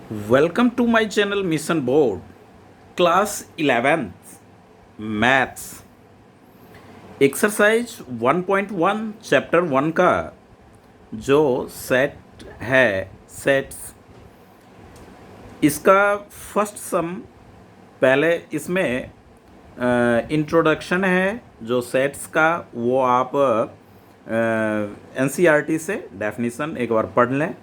Welcome to my channel Mission Board, Class 11th Maths, exercise 1.1 chapter 1 का जो set है sets, इसका first सम पहले इसमें इंट्रोडक्शन है जो सेट्स का, वो आप एनसीईआरटी से डेफिनेशन एक बार पढ़ लें।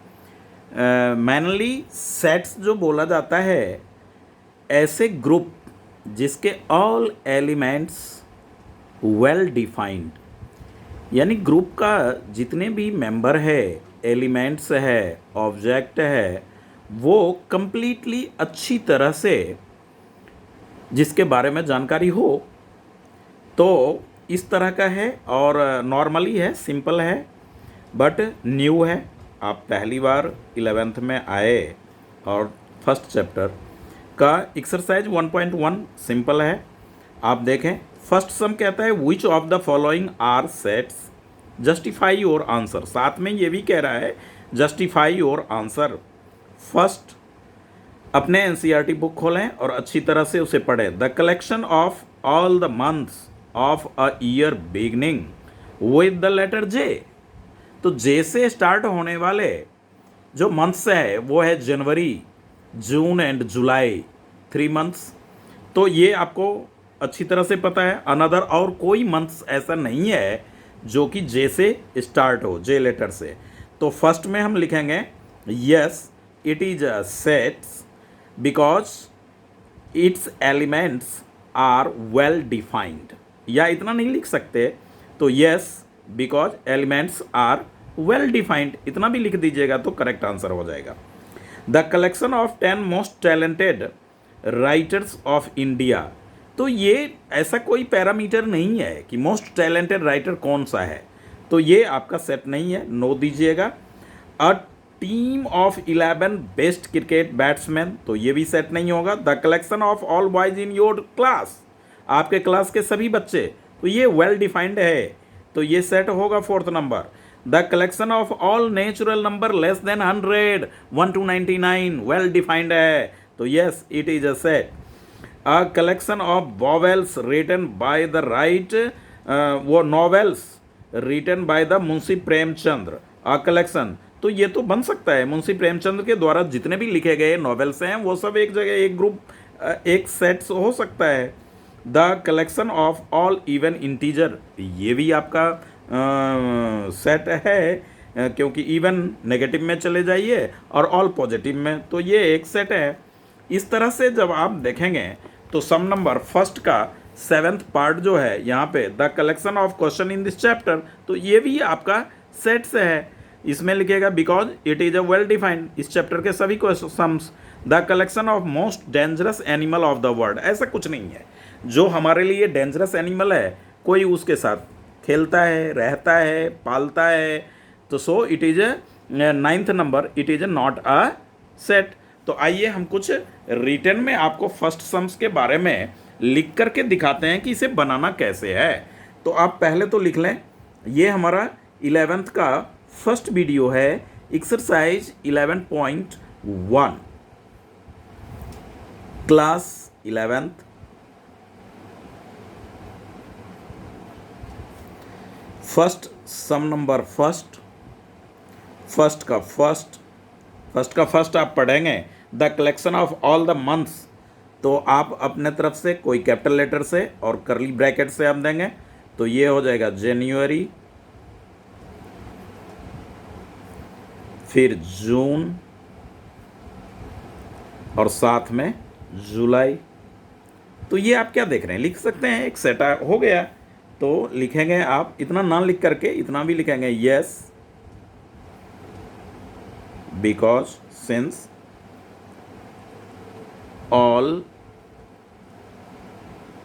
मैनली सेट्स जो बोला जाता है ऐसे ग्रुप जिसके ऑल एलिमेंट्स वेल डिफाइंड, यानी ग्रुप का जितने भी मेंबर है, एलिमेंट्स है, ऑब्जेक्ट है, वो कंप्लीटली अच्छी तरह से जिसके बारे में जानकारी हो, तो इस तरह का है। और नॉर्मली है, सिंपल है, बट न्यू है। आप पहली बार 11th में आए और फर्स्ट चैप्टर का एक्सरसाइज 1.1 सिंपल है। आप देखें, फर्स्ट सम कहता है which of the following are sets, justify your answer. साथ में ये भी कह रहा है जस्टिफाई योर आंसर। फर्स्ट अपने एनसीईआरटी बुक खोलें और अच्छी तरह से उसे पढ़ें। The collection of all the months of a year beginning with the letter J. तो जे से स्टार्ट होने वाले जो मंथ्स है वो है जनवरी, जून एंड जुलाई, 3 मंथ्स। तो ये आपको अच्छी तरह से पता है। अनदर और कोई मंथ्स ऐसा नहीं है जो कि जे से स्टार्ट हो, जे लेटर से। तो फर्स्ट में हम लिखेंगे yes it is a sets because its elements are well defined, या इतना नहीं लिख सकते तो yes because elements are well defined इतना भी लिख दीजिएगा तो करेक्ट आंसर हो जाएगा। The collection of 10 most talented writers of India. तो ये ऐसा कोई पैरामीटर नहीं है कि मोस्ट टैलेंटेड राइटर कौन सा है, तो ये आपका सेट नहीं है, नो दीजिएगा। A team of 11 best cricket batsman, तो ये भी सेट नहीं होगा। The collection of all boys in your class, आपके क्लास के सभी बच्चे, तो ये वेल डिफाइंड है, तो ये सेट होगा fourth number. The collection of all natural number less than 100, 1 to 99, well defined है, तो yes it is a set. A collection of vowels written by the writer, वो novels written by the Munshi Premchandra, a collection, तो ये तो बन सकता है। मुंशी प्रेमचंद्र के द्वारा जितने भी लिखे गए नॉवेल्स हैं वो सब एक जगह, एक ग्रुप, एक सेट्स हो सकता है। The collection of all even integer, ये भी आपका सेट है, क्योंकि इवन नेगेटिव में चले जाइए और ऑल पॉजिटिव में, तो ये एक सेट है। इस तरह से जब आप देखेंगे तो सम नंबर फर्स्ट का 7th पार्ट जो है यहाँ पे, the collection of question in this chapter, तो ये भी आपका सेट से है। इसमें लिखेगा because it is a well defined, इस चैप्टर के सभी questions. The collection of most dangerous animal of the world, ऐसा कुछ नहीं है जो हमारे लिए डेंजरस एनिमल है कोई उसके साथ खेलता है, रहता है, पालता है, तो so it is 9th number, it is not a set. तो आइए हम कुछ रिटन में आपको फर्स्ट सम्स के बारे में लिख करके दिखाते हैं कि इसे बनाना कैसे है। तो आप पहले तो लिख लें, ये हमारा 11th का फर्स्ट वीडियो है, एक्सरसाइज 11.1, क्लास 11th। फर्स्ट सम नंबर फर्स्ट का फर्स्ट आप पढ़ेंगे the collection of all the months, तो आप अपने तरफ से कोई कैपिटल लेटर से और करली ब्रैकेट से आप देंगे, तो ये हो जाएगा जनवरी, फिर जून और साथ में जुलाई। तो ये आप क्या देख रहे हैं, लिख सकते हैं, एक सेट हो गया। तो लिखेंगे आप इतना ना लिख करके इतना भी लिखेंगे yes because since all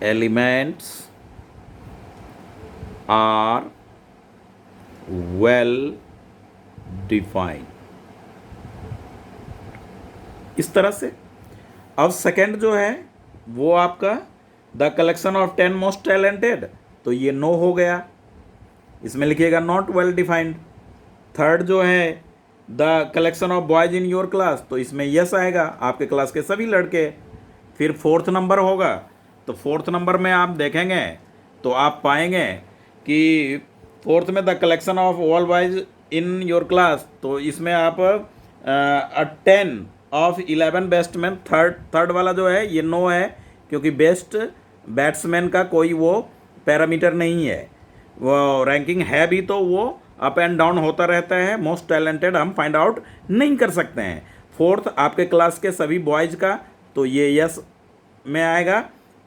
elements are well defined, इस तरह से। अब सेकंड जो है वो आपका the collection of 10 most talented, तो ये नो हो गया, इसमें लिखिएगा नॉट वेल डिफाइंड। थर्ड जो है the collection of boys in your class, तो इसमें यस आएगा, आपके क्लास के सभी लड़के। फिर फोर्थ नंबर होगा, तो फोर्थ नंबर में आप देखेंगे तो आप पाएंगे कि फोर्थ में the collection of all boys in your class, तो इसमें आप 10 ऑफ 11 बेस्टमैन, थर्ड वाला जो है ये नो है, क्योंकि बेस्ट बैट्समैन का कोई वो पैरामीटर नहीं है, वो रैंकिंग है भी तो वो अप एंड डाउन होता रहता है, मोस्ट टैलेंटेड हम फाइंड आउट नहीं कर सकते हैं। फोर्थ आपके क्लास के सभी बॉयज़ का, तो ये यस में आएगा।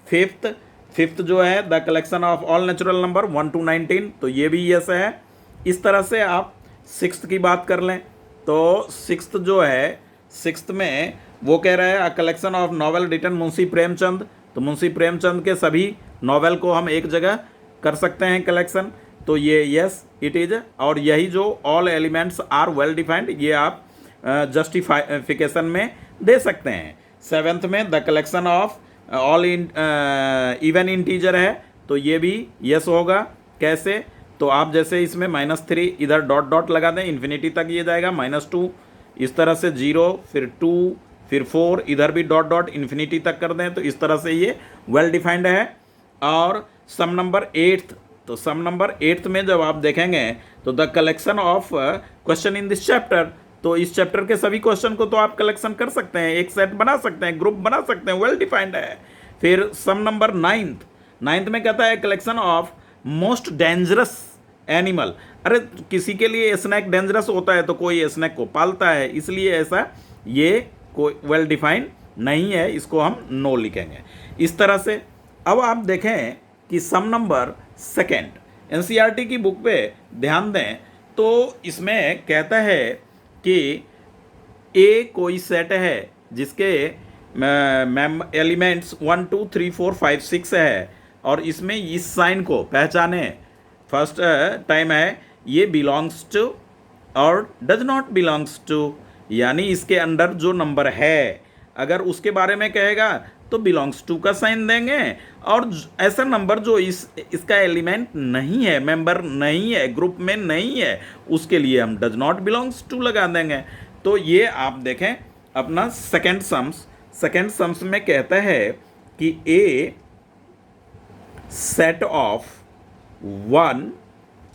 फिफ्थ जो है the collection of all natural number 1 to 19, तो ये भी यस है। इस तरह से आप सिक्स्थ की बात कर लें, तो सिक्स्थ जो है, सिक्स्थ में वो कह रहा है a collection of novel written Munshi Premchand, तो मुंशी प्रेमचंद के सभी नॉवेल को हम एक जगह कर सकते हैं कलेक्शन, तो ये यस इट इज़। और यही जो all elements are well defined, ये आप जस्टिफिकेशन में दे सकते हैं। सेवेंथ में the collection of all even integer है, तो ये भी यस होगा। कैसे, तो आप जैसे इसमें -3 इधर डॉट डॉट लगा दें, इन्फिनिटी तक ये जाएगा, -2 इस तरह से 0, फिर 2, फिर 4, इधर भी डॉट डॉट इन्फिनिटी तक कर दें, तो इस तरह से ये वेल डिफाइंड है। और सम नंबर 8, तो सम नंबर 8 में जब आप देखेंगे तो the collection of question in this chapter, तो इस चैप्टर के सभी क्वेश्चन को तो आप कलेक्शन कर सकते हैं, एक सेट बना सकते हैं, ग्रुप बना सकते हैं, वेल डिफाइंड है। फिर सम नंबर 9th में कहता है collection of most dangerous animal. अरे किसी के लिए स्नैक डेंजरस होता है तो कोई स्नैक को पालता है, इसलिए ऐसा ये कोई वेल डिफाइंड नहीं है, इसको हम नो लिखेंगे। इस तरह से अब आप देखें कि सम नंबर 2 एनसीईआरटी की बुक पे ध्यान दें, तो इसमें कहता है कि ए कोई सेट है जिसके एलिमेंट्स 1 2 3 4 5 6 है, और इसमें इस साइन को पहचाने। फर्स्ट टाइम है ये बिलोंग्स टू और डज नॉट बिलोंग्स टू, यानी इसके अंदर जो नंबर है अगर उसके बारे में कहेगा तो बिलोंग्स टू का साइन देंगे, और ऐसा नंबर जो इसका एलिमेंट नहीं है, मेंबर नहीं है, ग्रुप में नहीं है, उसके लिए हम डज नॉट बिलोंग्स टू लगा देंगे। तो ये आप देखें अपना सेकेंड सम्स में कहता है कि ए सेट ऑफ 1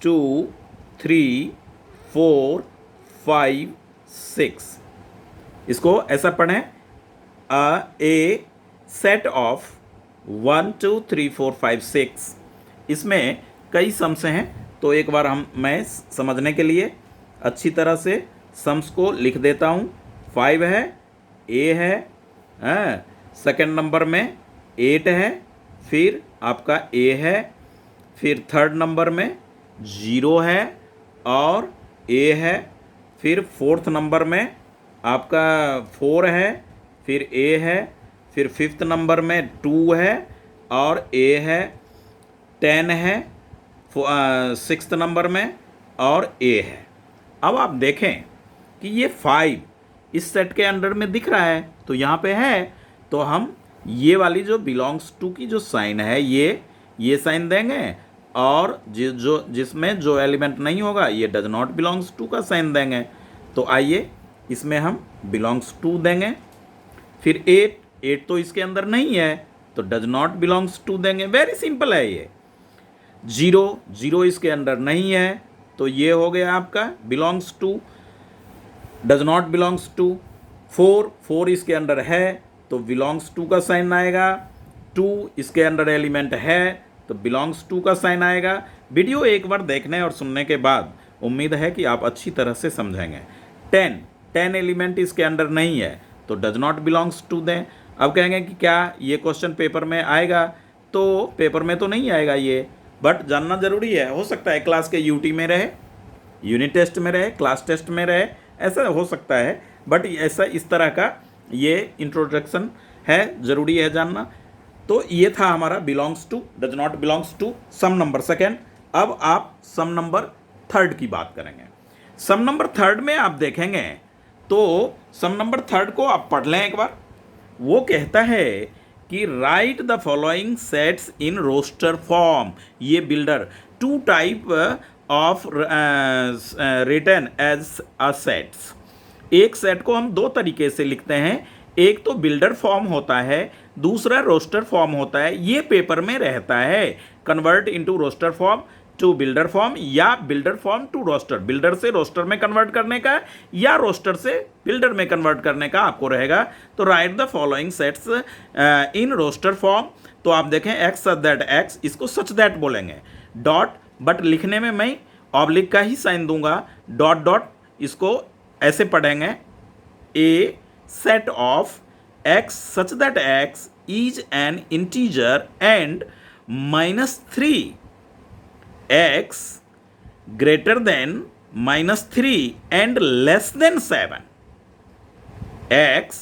2 3 4 5 6, इसको ऐसा पढ़ें, ए सेट ऑफ 1 2 3 4 5 6। इसमें कई सम्स हैं, तो एक बार मैं समझने के लिए अच्छी तरह से सम्स को लिख देता हूँ। 5 है, ए है, सेकंड नंबर में 8 है, फिर आपका ए है, फिर थर्ड नंबर में 0 है और ए है, फिर फोर्थ नंबर में आपका 4 है, फिर ए है, फिर फिफ्थ नंबर में 2 है और ए है, 10 है सिक्स्थ नंबर में और ए है। अब आप देखें कि ये 5 इस सेट के अंडर में दिख रहा है, तो यहाँ पे है, तो हम ये वाली जो बिलोंग्स टू की जो साइन है ये साइन देंगे, और जिसमें जो एलिमेंट नहीं होगा ये डज नॉट बिलोंग्स टू का साइन देंगे। तो आइए इसमें हम बिलोंग्स टू देंगे। फिर 8 तो इसके अंदर नहीं है, तो डज नॉट बिलोंग्स टू देंगे, वेरी सिंपल है ये। 0 इसके अंदर नहीं है, तो ये हो गया आपका belongs to, does not belongs to. 4 इसके अंदर है, तो बिलोंग्स टू का साइन आएगा। 2 इसके अंदर एलिमेंट है, तो बिलोंग्स टू का साइन आएगा। वीडियो एक बार देखने और सुनने के बाद उम्मीद है कि आप अच्छी तरह से समझेंगे। 10 एलिमेंट इसके अंदर नहीं है, तो डज नॉट बिलोंग्स टू दें। अब कहेंगे कि क्या ये क्वेश्चन पेपर में आएगा, तो पेपर में तो नहीं आएगा ये, बट जानना जरूरी है। हो सकता है क्लास के यूटी में रहे, यूनिट टेस्ट में रहे, क्लास टेस्ट में रहे, ऐसा हो सकता है, बट ऐसा इस तरह का ये इंट्रोडक्शन है, ज़रूरी है जानना। तो ये था हमारा belongs to, does not belongs to, some number 2। अब आप सम नंबर 3 की बात करेंगे। सम नंबर 3 में आप देखेंगे तो सम नंबर 3 को आप पढ़ लें एक बार। वो कहता है कि write the following sets in roster form. ये builder 2 type of written as a sets. एक सेट को हम दो तरीके से लिखते हैं, एक तो बिल्डर फॉर्म होता है, दूसरा रोस्टर फॉर्म होता है। ये पेपर में रहता है, convert into roster form to builder form या builder form to roster, builder से रोस्टर में कन्वर्ट करने का या रोस्टर से बिल्डर में कन्वर्ट करने का आपको रहेगा। तो write the following sets in roster form. तो आप देखें एक्स सच दैट एक्स, इसको सच दैट बोलेंगे, डॉट, बट लिखने में मैं ऑब्लिक का ही साइन दूंगा, डॉट डॉट, इसको ऐसे पढ़ेंगे, a set of x such that x is an integer and -3 x greater than -3 and less than 7, x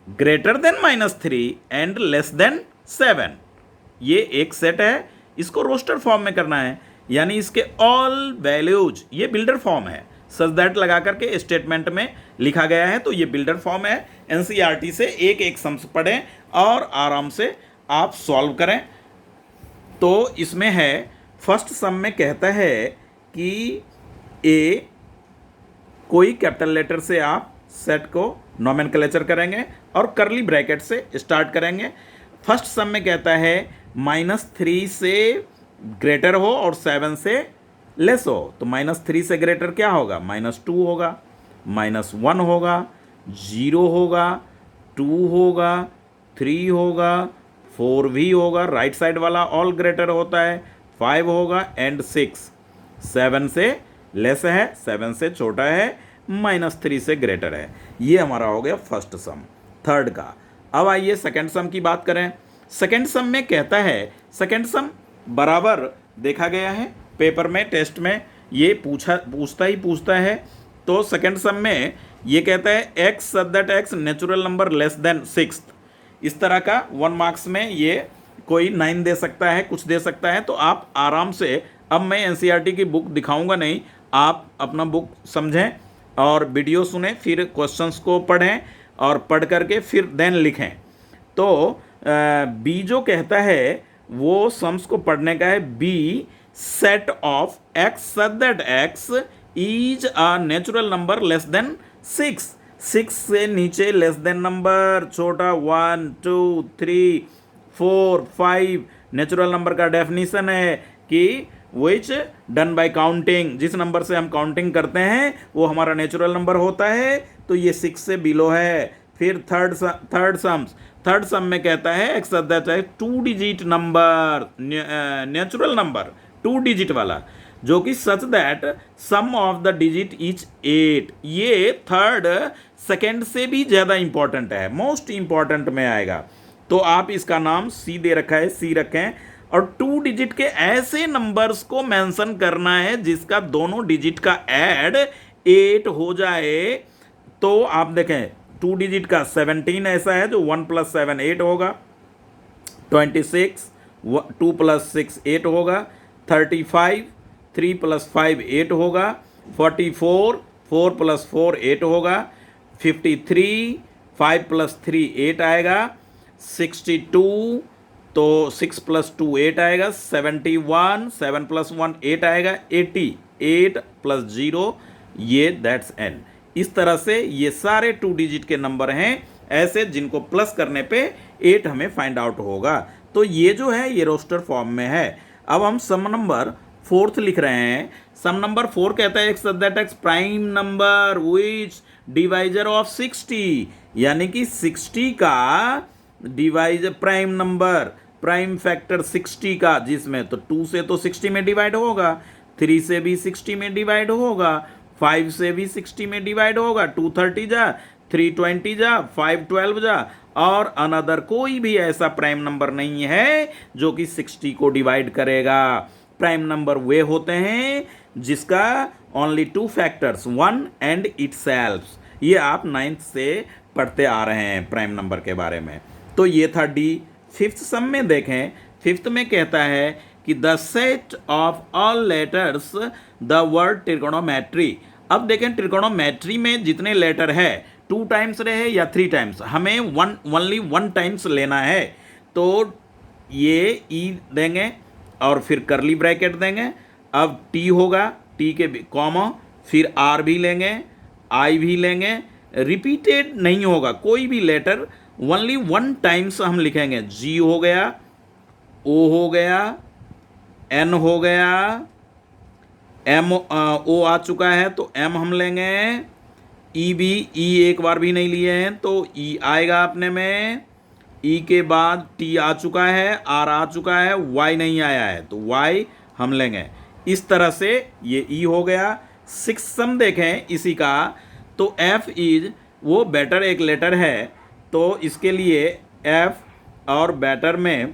greater than -3 and less than 7, ये एक सेट है, इसको रोस्टर फॉर्म में करना है, यानी इसके ऑल वैल्यूज, ये बिल्डर फॉर्म है, सच दैट लगा करके स्टेटमेंट में लिखा गया है। तो ये बिल्डर फॉर्म है। एनसीईआरटी से एक एक सम्स पढ़ें और आराम से आप सॉल्व करें। तो इसमें है, फर्स्ट सम में कहता है कि ए, कोई कैपिटल लेटर से आप सेट को नोमेनक्लेचर करेंगे और करली ब्रैकेट से स्टार्ट करेंगे। फर्स्ट सम में कहता है -3 से ग्रेटर हो और 7 से लेस हो। तो -3 से ग्रेटर क्या होगा? -2 होगा, -1 होगा, 0 होगा, 2 होगा, 3 होगा, 4 भी होगा, राइट साइड वाला ऑल ग्रेटर होता है, 5 होगा एंड 6। 7 से लेस है, 7 से छोटा है, -3 से ग्रेटर है। ये हमारा हो गया फर्स्ट सम, थर्ड का। अब आइए सेकेंड सम की बात करें। सेकेंड सम में कहता है, सेकेंड सम बराबर देखा गया है पेपर में, टेस्ट में ये पूछता है। तो सेकेंड सम में ये कहता है x such that x natural number less than 6। इस तरह का 1 मार्क्स में ये कोई 9 दे सकता है, कुछ दे सकता है। तो आप आराम से, अब मैं एनसीईआरटी की बुक दिखाऊंगा नहीं, आप अपना बुक समझें और वीडियो सुने, फिर क्वेश्चंस को पढ़ें और पढ़ करके फिर देन लिखें। तो बी जो कहता है वो सम्स को पढ़ने का है, B set of x such that x is a natural number less than 6। 6 से नीचे लेस देन नंबर छोटा 1 2 3 4 5 नेचुरल नंबर का डेफिनेशन है कि विच डन बाय काउंटिंग, जिस नंबर से हम काउंटिंग करते हैं वो हमारा नेचुरल नंबर होता है। तो ये 6 से बिलो है। फिर थर्ड सम में कहता है x such that x 2 digit number, natural number 2 digit वाला, जो कि such that sum of the digit is 8। ये थर्ड सेकेंड से भी ज़्यादा इंपॉर्टेंट है, मोस्ट इंपॉर्टेंट में आएगा। तो आप इसका नाम सी दे रखा है, सी रखें। और 2 डिजिट के ऐसे नंबर्स को मेंशन करना है जिसका दोनों डिजिट का ऐड 8 हो जाए। तो आप देखें 2 डिजिट का 17 ऐसा है जो 1 + 7 8 होगा, 26 2 + 6 8 होगा, 35 3 + 5 8 होगा, 44 4 + 4 8 होगा, 53 5 + 3 8 आएगा, 62 तो 6 + 2 8 आएगा, 71 7 + 1 8 आएगा, 80 8 + 0 ये दैट्स एन। इस तरह से ये सारे 2 डिजिट के नंबर हैं ऐसे जिनको प्लस करने पे 8 हमें फाइंड आउट होगा। तो ये जो है ये रोस्टर फॉर्म में है। अब हम सम नंबर 4 लिख रहे हैं। सम नंबर 4 कहता है x such that ex prime number which divisor of 60, यानी कि 60 का divisor prime number, prime factor 60 का, जिसमें तो 2 से तो 60 में डिवाइड होगा, 3 से भी 60 में डिवाइड होगा, 5 से भी 60 में डिवाइड होगा, 2 30 जा, 3 20 जा, 5 12 जा, और अनदर कोई भी ऐसा प्राइम नंबर नहीं है जो कि 60 को डिवाइड करेगा। प्राइम नंबर वे होते हैं जिसका ओनली 2 फैक्टर्स 1 एंड इटसेल्फ। ये आप 9th से पढ़ते आ रहे हैं प्राइम नंबर के बारे में। तो ये था डी। 5th सम में देखें, 5th में कहता है कि the set of all letters the word trigonometry. अब देखें ट्रिगोनोमेट्री में जितने लेटर है 2 टाइम्स रहे या 3 टाइम्स, हमें ओनली 1 टाइम्स लेना है। तो ये ई देंगे और फिर करली ब्रैकेट देंगे। अब टी होगा, टी के कॉमा, फिर आर भी लेंगे, आई भी लेंगे, रिपीटेड नहीं होगा कोई भी लेटर, ओनली वन टाइम्स हम लिखेंगे। जी हो गया, ओ हो गया, एन हो गया, एम ओ आ चुका है तो एम हम लेंगे, ई भी, ई एक बार भी नहीं लिए हैं तो ई आएगा अपने में, ई के बाद टी आ चुका है, आर आ चुका है, वाई नहीं आया है तो वाई हम लेंगे। इस तरह से ये ई हो गया। सिक्स सम देखें इसी का, तो एफ इज वो बेटर एक लेटर है, तो इसके लिए एफ और बेटर में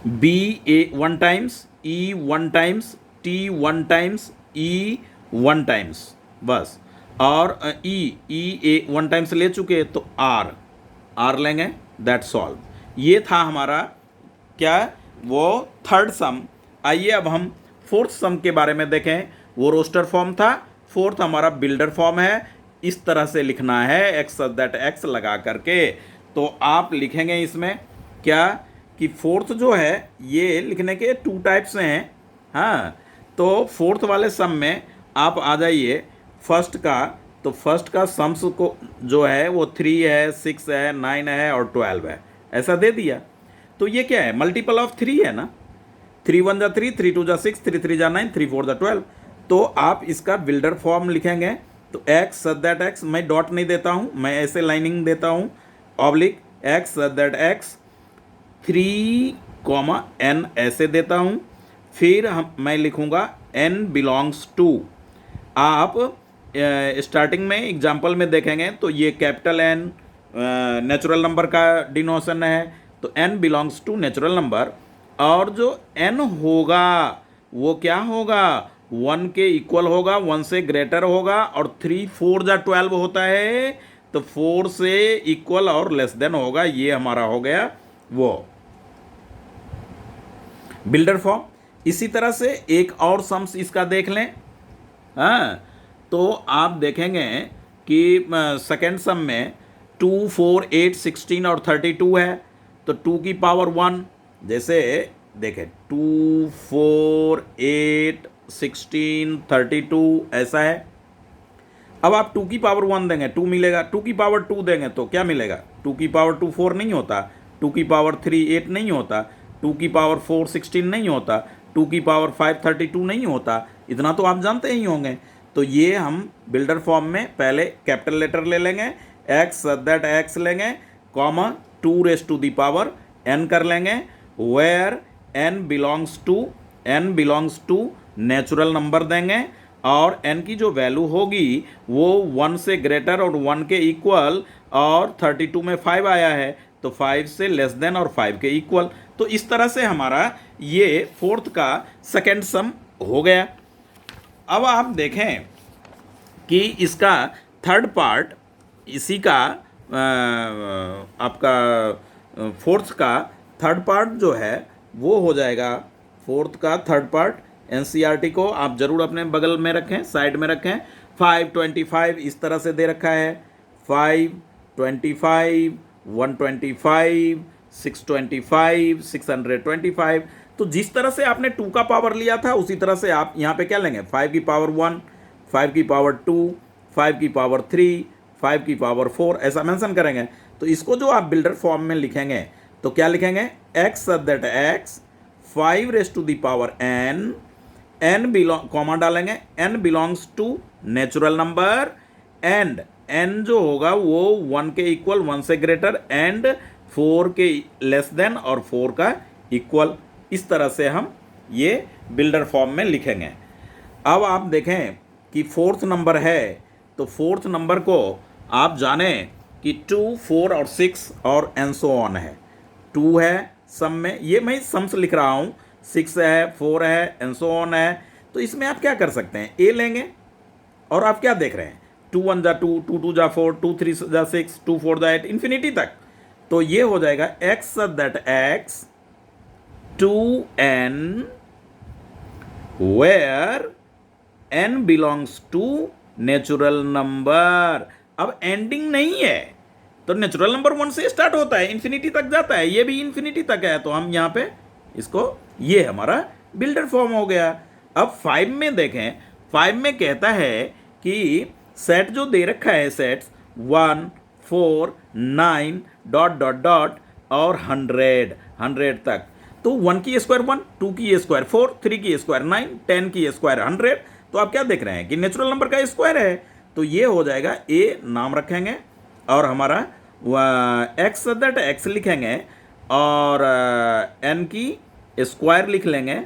बी ए one times, E one times, T one times, E one times बस, और ई ए वन टाइम्स ले चुके तो आर लेंगे, दैट्स ऑल। ये था हमारा क्या, वो थर्ड सम। आइए अब हम फोर्थ सम के बारे में देखें। वो रोस्टर फॉर्म था, फोर्थ हमारा बिल्डर फॉर्म है। इस तरह से लिखना है, एक्स दैट एक्स लगा करके। तो आप लिखेंगे इसमें क्या कि फोर्थ जो है ये लिखने के टू टाइप्स हैं। हाँ, तो फोर्थ वाले सम में आप आ जाइए फर्स्ट का, तो फर्स्ट का सम्स को जो है वो 3 है, 6 है, 9 है और 12 है, ऐसा दे दिया। तो ये क्या है, मल्टीपल ऑफ 3 है ना, 3 1 जा 3, 3 2 जा 6, 3 3 जा 9, 3 4 जा 12। तो आप इसका बिल्डर फॉर्म लिखेंगे तो एक्स दैट एक्स, मैं डॉट नहीं देता हूँ, मैं ऐसे लाइनिंग देता हूँ, oblique x that x 3 n ऐसे देता हूँ। फिर मैं लिखूँगा n बिलोंग्स टू। आप स्टार्टिंग में एग्जाम्पल में देखेंगे तो ये कैपिटल N नेचुरल नंबर का डिनोशन है, तो n belongs to natural number, और जो n होगा वो क्या होगा, 1 के इक्वल होगा, 1 से ग्रेटर होगा, और 3 4 जा 12 होता है तो 4 से इक्वल और लेस देन होगा। ये हमारा हो गया वो बिल्डर फॉर्म। इसी तरह से एक और सम्स इसका देख लें। हाँ, तो आप देखेंगे कि सेकेंड सम में 2 4 8 16 और 32 है, तो 2 की पावर 1, जैसे देखें 2 4 8 16 32 ऐसा है। अब आप 2 की पावर 1 देंगे 2 मिलेगा, 2 की पावर 2 देंगे तो क्या मिलेगा, 2 की पावर 2 4 नहीं होता, 2 की पावर 3 8 नहीं होता, 2 की पावर 4 16 नहीं होता, 2 की पावर 5 32 नहीं होता। इतना तो आप जानते ही होंगे। तो ये हम बिल्डर फॉर्म में पहले कैपिटल लेटर ले लेंगे, एक्स दैट एक्स लेंगे, comma 2 raise to the power n कर लेंगे, where n belongs to natural number देंगे, और n की जो वैल्यू होगी वो 1 से ग्रेटर और 1 के इक्वल, और 32 में 5 आया है तो 5 से लेस देन और 5 के इक्वल। तो इस तरह से हमारा ये फोर्थ का सेकेंड सम हो गया। अब आप देखें कि इसका थर्ड पार्ट, इसी का आपका फोर्थ का थर्ड पार्ट जो है वो हो जाएगा, फोर्थ का थर्ड पार्ट एनसीईआरटी को आप ज़रूर अपने बगल में रखें, साइड में रखें। 525 इस तरह से दे रखा है, 525 125 625 625। तो जिस तरह से आपने 2 का पावर लिया था उसी तरह से आप यहाँ पे क्या लेंगे, 5 की पावर 1, 5 की पावर 2, 5 की पावर 3, 5 की पावर 4 ऐसा मेंशन करेंगे। तो इसको जो आप बिल्डर फॉर्म में लिखेंगे तो क्या लिखेंगे, x that x 5 raise to the power n belong, comma डालेंगे, n belongs to natural number, and n जो होगा वो 1 के इक्वल, 1 से ग्रेटर, एंड 4 के लेस देन और 4 का इक्वल। इस तरह से हम ये बिल्डर फॉर्म में लिखेंगे। अब आप देखें कि फोर्थ नंबर है, तो फोर्थ नंबर को आप जानें कि 2 4 और 6 और एंड सो ऑन है। 2 है सम में, ये मैं सम्स लिख रहा हूँ, 6 है, 4 है, एंड सो ऑन है। तो इसमें आप क्या कर सकते हैं, ए लेंगे, और आप क्या देख रहे हैं, 2 1 जा 2, 2 2 जा 4, 2 3 जा 6, 2 4 जा 8, इन्फिनिटी तक। तो ये हो जाएगा x that x 2n where n belongs to natural number. अब एंडिंग नहीं है तो नेचुरल नंबर 1 से स्टार्ट होता है, इन्फिनिटी तक जाता है, ये भी इन्फिनिटी तक है, तो हम यहाँ पे इसको, ये हमारा बिल्डर फॉर्म हो गया। अब 5 में देखें, 5 में कहता है कि सेट जो दे रखा है सेट्स 1 4 9 डॉट डॉट डॉट और 100 तक, तो 1 की स्क्वायर 1, 2 की स्क्वायर 4, 3 की स्क्वायर 9, 10 की स्क्वायर 100। तो आप क्या देख रहे हैं कि नेचुरल नंबर का स्क्वायर है, तो ये हो जाएगा ए नाम रखेंगे और हमारा एक्स दैट एक्स लिखेंगे और एन की स्क्वायर लिख लेंगे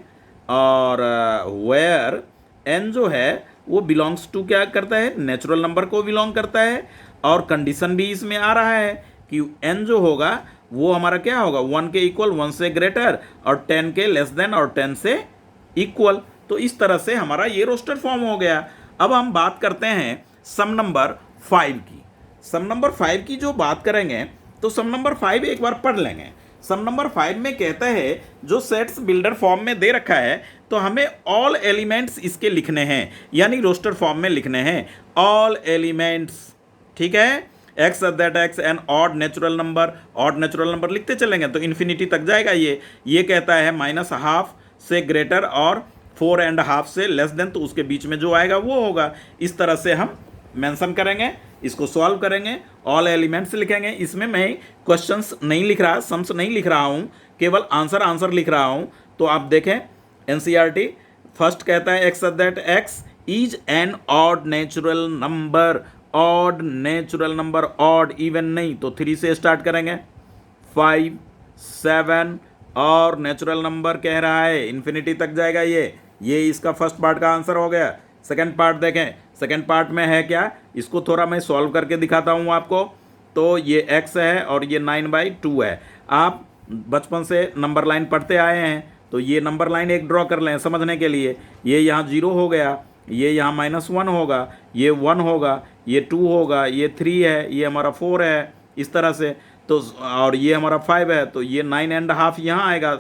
और वेयर एन जो है वो बिलोंग्स टू क्या करता है, नेचुरल नंबर को बिलोंग करता है। और कंडीशन भी इसमें आ रहा है कि एन जो होगा वो हमारा क्या होगा, 1 के इक्वल, 1 से ग्रेटर और 10 के लेस देन और 10 से इक्वल। तो इस तरह से हमारा ये रोस्टर फॉर्म हो गया। अब हम बात करते हैं सम नंबर 5 की। सम नंबर 5 की जो बात करेंगे तो सम नंबर 5 एक बार पढ़ लेंगे। सम नंबर 5 में कहता है जो सेट्स बिल्डर फॉर्म में दे रखा है तो हमें ऑल एलिमेंट्स इसके लिखने हैं, यानी रोस्टर फॉर्म में लिखने हैं ऑल एलिमेंट्स। ठीक है, x that x n odd natural number लिखते चलेंगे तो इन्फिनिटी तक जाएगा। ये कहता है -½ से ग्रेटर और 4.5 से लेस देन, तो उसके बीच में जो आएगा वो होगा। इस तरह से हम मेंशन करेंगे, इसको सॉल्व करेंगे, ऑल एलिमेंट्स लिखेंगे। इसमें मैं क्वेश्चंस नहीं लिख रहा, सम्स नहीं लिख रहा हूँ, केवल आंसर लिख रहा हूँ। तो आप देखें एनसीईआरटी फर्स्ट कहता है x that x is an odd natural number. Odd natural number, odd even नहीं, तो 3 से स्टार्ट करेंगे, 5 7 और नेचुरल नंबर कह रहा है इन्फिनिटी तक जाएगा। ये इसका फर्स्ट पार्ट का आंसर हो गया। सेकंड पार्ट देखें, सेकंड पार्ट में है क्या, इसको थोड़ा मैं सॉल्व करके दिखाता हूँ आपको। तो ये x है और ये 9/2 है। आप बचपन से नंबर लाइन पढ़ते आए हैं तो ये नंबर लाइन एक ड्रॉ कर लें समझने के लिए। ये यहाँ 0 हो गया, ये यहाँ -1 होगा, ये 1 होगा, ये 2 होगा, ये 3 है, ये हमारा 4 है, इस तरह से। तो और ये हमारा 5 है, तो ये 9.5 यहाँ आएगा,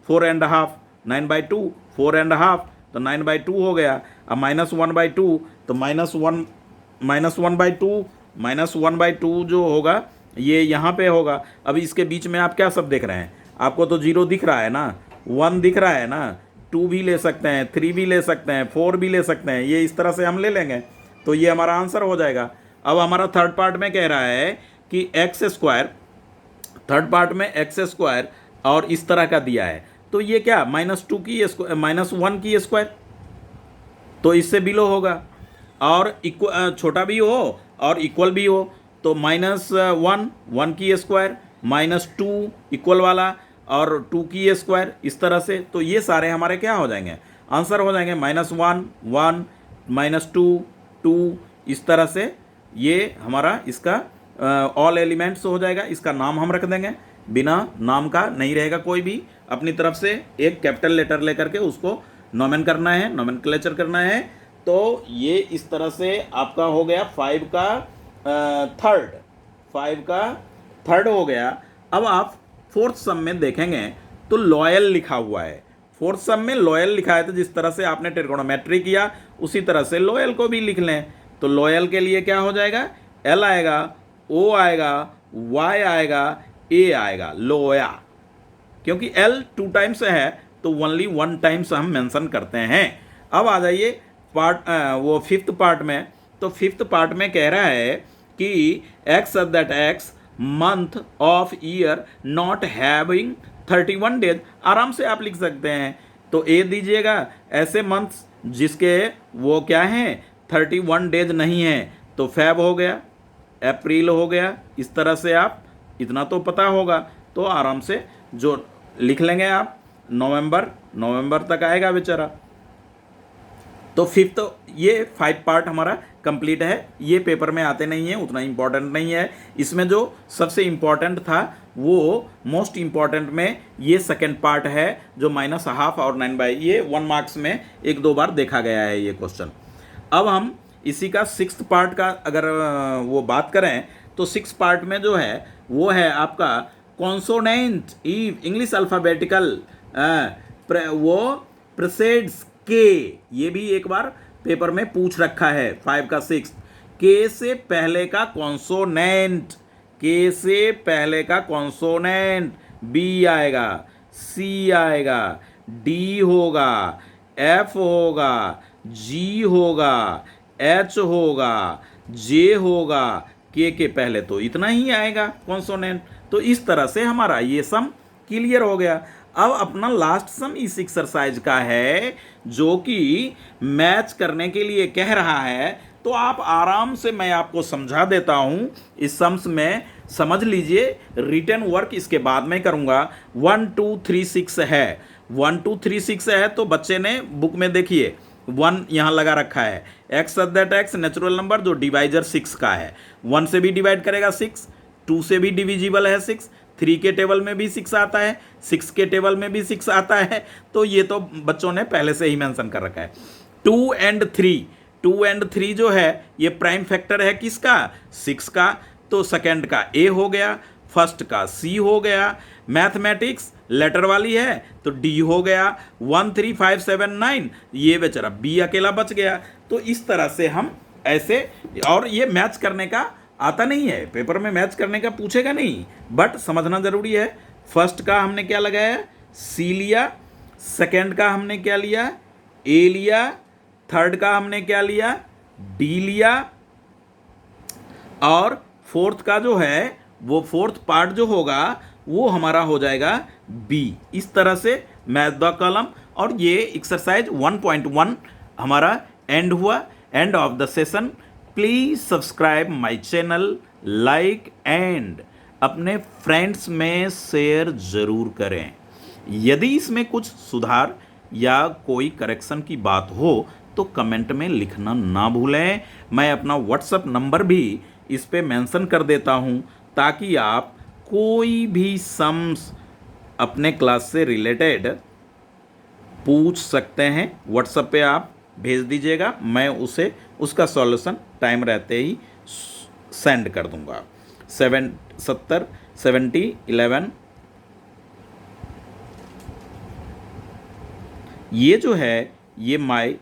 4.5, 9/2 4.5, तो 9/2 हो गया। अब -1/2, तो -1/2 जो होगा ये यहाँ पे होगा। अब इसके बीच में आप क्या सब देख रहे हैं, आपको तो 0 दिख रहा है ना, 1 दिख रहा है ना, 2 भी ले सकते हैं, 3 भी ले सकते हैं, 4 भी ले सकते हैं, ये इस तरह से हम ले लेंगे तो ये हमारा आंसर हो जाएगा। अब हमारा थर्ड पार्ट में कह रहा है कि x², थर्ड पार्ट में x² और इस तरह का दिया है, तो ये क्या -2 की स्क्वायर, -1 की स्क्वायर, तो इससे बिलो होगा और छोटा भी हो और इक्वल भी हो, तो -1 1 की स्क्वायर, -2 इक्वल वाला और 2 की स्क्वायर, इस तरह से। तो ये सारे हमारे क्या हो जाएंगे, आंसर हो जाएंगे। -1 1 -2 2, इस तरह से ये हमारा इसका ऑल एलिमेंट्स हो जाएगा। इसका नाम हम रख देंगे, बिना नाम का नहीं रहेगा कोई भी, अपनी तरफ से एक कैपिटल लेटर लेकर के उसको नोमेनक्लेचर करना है। तो ये इस तरह से आपका हो गया 5 का थर्ड हो गया। अब आप फोर्थ सम में देखेंगे तो लॉयल लिखा हुआ है, फोर्थ सम में लॉयल लिखा है, तो जिस तरह से आपने ट्रिगोनोमेट्री किया उसी तरह से लॉयल को भी लिख लें। तो लॉयल के लिए क्या हो जाएगा, L आएगा, O आएगा, Y आएगा, A आएगा, लोया। क्योंकि L 2 टाइम्स है तो ओनली 1 टाइम्स हम मेंशन करते हैं। अब आ जाइए वो फिफ्थ पार्ट में। तो फिफ्थ पार्ट में कह रहा है कि x that x month of year not having 31 days, आराम से आप लिख सकते हैं। तो ए दीजिएगा ऐसे मंथ्स जिसके वो क्या हैं 31 डेज नहीं है, तो फेब हो गया, अप्रैल हो गया, इस तरह से आप इतना तो पता होगा, तो आराम से जो लिख लेंगे आप। नवंबर तक आएगा बेचारा। तो फिफ्थ ये 5 पार्ट हमारा कंप्लीट है। ये पेपर में आते नहीं है, उतना इम्पॉर्टेंट नहीं है। इसमें जो सबसे इम्पॉर्टेंट था वो मोस्ट इम्पॉर्टेंट में ये सेकंड पार्ट है जो -½ और 9/, ये 1 मार्क्स में 1-2 बार देखा गया है ये क्वेश्चन। अब हम इसी का 6th पार्ट का अगर वो बात करें तो 6th पार्ट में जो है वो है आपका कॉन्सोनेंट इंग्लिश अल्फ़ाबेटिकल, वो प्रेसेड्स के, ये भी एक बार पेपर में पूछ रखा है 5 का 6। के से पहले का कॉन्सोनेंट, के से पहले का कॉन्सोनेंट, बी आएगा, सी आएगा, डी होगा, एफ होगा, जी होगा, एच होगा, जे होगा के पहले तो इतना ही आएगा कॉन्सोनेंट। तो इस तरह से हमारा ये सम क्लियर हो गया। अब अपना लास्ट सम इस एक्सरसाइज का है जो कि मैच करने के लिए कह रहा है। तो आप आराम से, मैं आपको समझा देता हूं, इस सम्स में समझ लीजिए। रिटन वर्क इसके बाद में करूंगा। 1 2 3 6 है, 1 2 3 6 है। तो बच्चे ने बुक में देखिए 1 यहाँ लगा रखा है। X that x natural number जो डिवाइजर 6 का है, 1 से भी डिवाइड करेगा 6, 2 से भी डिविजिबल है 6, 3 के टेबल में भी 6 आता है, 6 के टेबल में भी 6 आता है। तो ये तो बच्चों ने पहले से ही मेंशन कर रखा है। 2 एंड 3 जो है ये प्राइम फैक्टर है किसका? 6 का। तो सेकंड का ए हो गया, फर्स्ट का सी हो गया। मैथमेटिक्स लेटर वाली है तो डी हो गया। 1 3 5 7 9 ये बेचारा बी अकेला बच गया। तो इस तरह से हम ऐसे, और ये मैच करने का आता नहीं है, पेपर में मैच करने का पूछेगा नहीं, बट समझना जरूरी है। फर्स्ट का हमने क्या लगाया? सी लिया। सेकंड का हमने क्या लिया? ए लिया। थर्ड का हमने क्या लिया? डी लिया। और फोर्थ का जो है वो फोर्थ पार्ट जो होगा वो हमारा हो जाएगा बी। इस तरह से मैथ द कॉलम। और ये एक्सरसाइज 1.1 हमारा एंड हुआ, end of the session. Please subscribe my channel, like and अपने फ्रेंड्स में शेयर जरूर करें। यदि इसमें कुछ सुधार या कोई करेक्शन की बात हो तो कमेंट में लिखना ना भूलें। मैं अपना व्हाट्सएप नंबर भी इस पे मेंशन कर देता हूं ताकि आप कोई भी सम्स अपने क्लास से रिलेटेड पूछ सकते हैं। व्हाट्सएप पे आप भेज दीजिएगा, मैं उसे उसका सॉल्यूशन टाइम रहते ही सेंड कर दूंगा। 70 70 11 ये जो है ये माय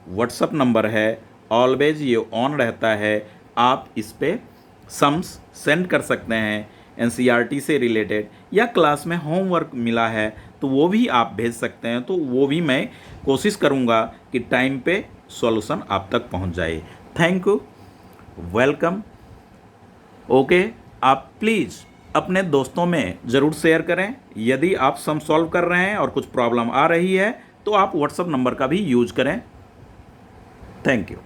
व्हाट्सएप नंबर है, ऑलवेज ये ऑन रहता है। आप इस पे सम्स सेंड कर सकते हैं एनसीईआरटी से रिलेटेड, या क्लास में होमवर्क मिला है तो वो भी आप भेज सकते हैं। तो वो भी मैं कोशिश करूँगा कि टाइम पे सॉल्यूशन आप तक पहुँच जाए। Thank you, welcome. ओके, आप प्लीज़ अपने दोस्तों में ज़रूर शेयर करें। यदि आप सम सॉल्व कर रहे हैं और कुछ प्रॉब्लम आ रही है तो आप व्हाट्सएप नंबर का भी यूज करें। Thank you.